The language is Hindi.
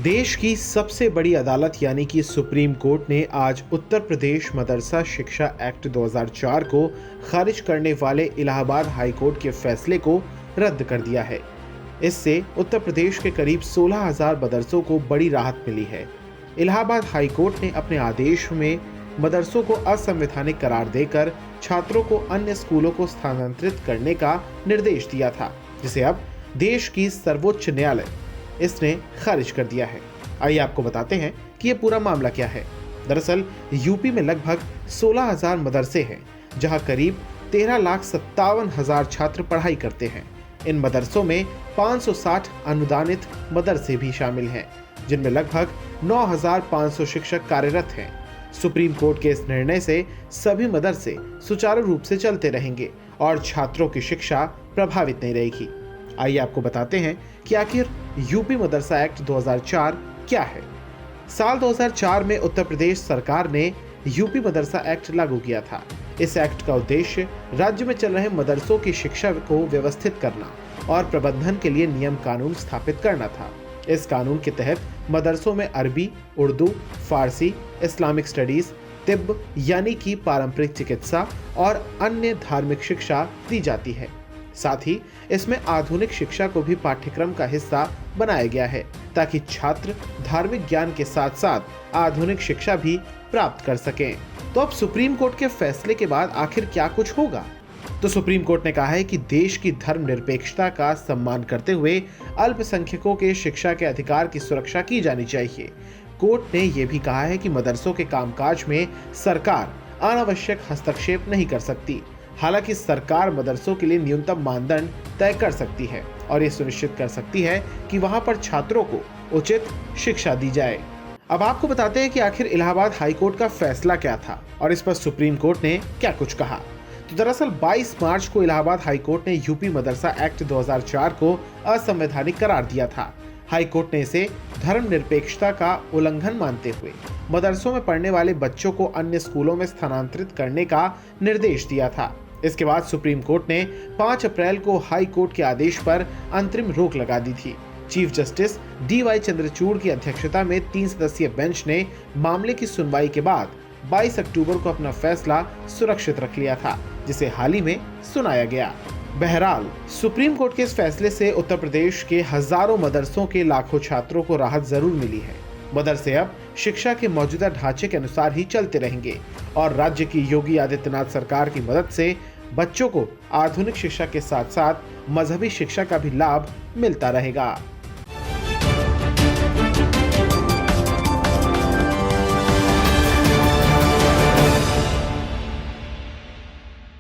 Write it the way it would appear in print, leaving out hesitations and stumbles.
देश की सबसे बड़ी अदालत यानी कि सुप्रीम कोर्ट ने आज उत्तर प्रदेश मदरसा शिक्षा एक्ट 2004 को खारिज करने वाले इलाहाबाद हाई कोर्ट के फैसले को रद्द कर दिया है। इससे उत्तर प्रदेश के करीब 16,000 मदरसों को बड़ी राहत मिली है। इलाहाबाद हाई कोर्ट ने अपने आदेश में मदरसों को असंवैधानिक करार देकर छात्रों को अन्य स्कूलों को स्थानांतरित करने का निर्देश दिया था, जिसे अब देश की सर्वोच्च न्यायालय इसने खारिज कर दिया है। आइए आपको बताते हैं कि ये पूरा मामला क्या है। दरअसल यूपी में लगभग 16,000 मदरसे हैं, जहां करीब 13,57,000 छात्र पढ़ाई करते हैं। इन मदरसों में 560 अनुदानित मदरसे भी शामिल हैं, जिनमें लगभग 9,500 शिक्षक कार्यरत हैं। सुप्रीम कोर्ट के इस निर्णय से सभी मदरसे सुचारू रूप से चलते रहेंगे और छात्रों की शिक्षा प्रभावित नहीं रहेगी। आइए आपको बताते हैं कि आखिर यूपी मदरसा एक्ट 2004 क्या है। साल 2004 में उत्तर प्रदेश सरकार ने यूपी मदरसा एक्ट लागू किया था। इस एक्ट का उद्देश्य राज्य में चल रहे मदरसों की शिक्षा को व्यवस्थित करना और प्रबंधन के लिए नियम कानून स्थापित करना था। इस कानून के तहत मदरसों में अरबी, उर्दू, फारसी, इस्लामिक स्टडीज, तिब्ब यानी कि पारंपरिक चिकित्सा और अन्य धार्मिक शिक्षा दी जाती है। साथ ही इसमें आधुनिक शिक्षा को भी पाठ्यक्रम का हिस्सा बनाया गया है, ताकि छात्र धार्मिक ज्ञान के साथ साथ आधुनिक शिक्षा भी प्राप्त कर सकें। तो अब सुप्रीम कोर्ट के फैसले के बाद आखिर क्या कुछ होगा? तो सुप्रीम कोर्ट ने कहा है कि देश की धर्मनिरपेक्षता का सम्मान करते हुए अल्पसंख्यकों के शिक्षा के अधिकार की सुरक्षा की जानी चाहिए। कोर्ट ने यह भी कहा है कि मदरसों के कामकाज में सरकार अनावश्यक हस्तक्षेप नहीं कर सकती। हालांकि सरकार मदरसों के लिए न्यूनतम मानदंड तय कर सकती है और ये सुनिश्चित कर सकती है कि वहां पर छात्रों को उचित शिक्षा दी जाए। अब आपको बताते हैं कि आखिर इलाहाबाद हाई कोर्ट का फैसला क्या था और इस पर सुप्रीम कोर्ट ने क्या कुछ कहा। तो दरअसल 22 मार्च को इलाहाबाद हाई कोर्ट ने यूपी मदरसा एक्ट 2004 को असंवैधानिक करार दिया था। हाई कोर्ट ने इसे धर्मनिरपेक्षता का उल्लंघन मानते हुए मदरसों में पढ़ने वाले बच्चों को अन्य स्कूलों में स्थानांतरित करने का निर्देश दिया था। इसके बाद सुप्रीम कोर्ट ने 5 अप्रैल को हाई कोर्ट के आदेश पर अंतरिम रोक लगा दी थी। चीफ जस्टिस DY चंद्रचूड़ की अध्यक्षता में 3 सदस्यीय बेंच ने मामले की सुनवाई के बाद 22 अक्टूबर को अपना फैसला सुरक्षित रख लिया था, जिसे हाल ही में सुनाया गया। बहरहाल सुप्रीम कोर्ट के इस फैसले से उत्तर प्रदेश के हजारों मदरसों के लाखों छात्रों को राहत जरूर मिली है। मदरसे अब शिक्षा के मौजूदा ढांचे के अनुसार ही चलते रहेंगे और राज्य की योगी आदित्यनाथ सरकार की मदद से बच्चों को आधुनिक शिक्षा के साथ साथ मजहबी शिक्षा का भी लाभ मिलता रहेगा।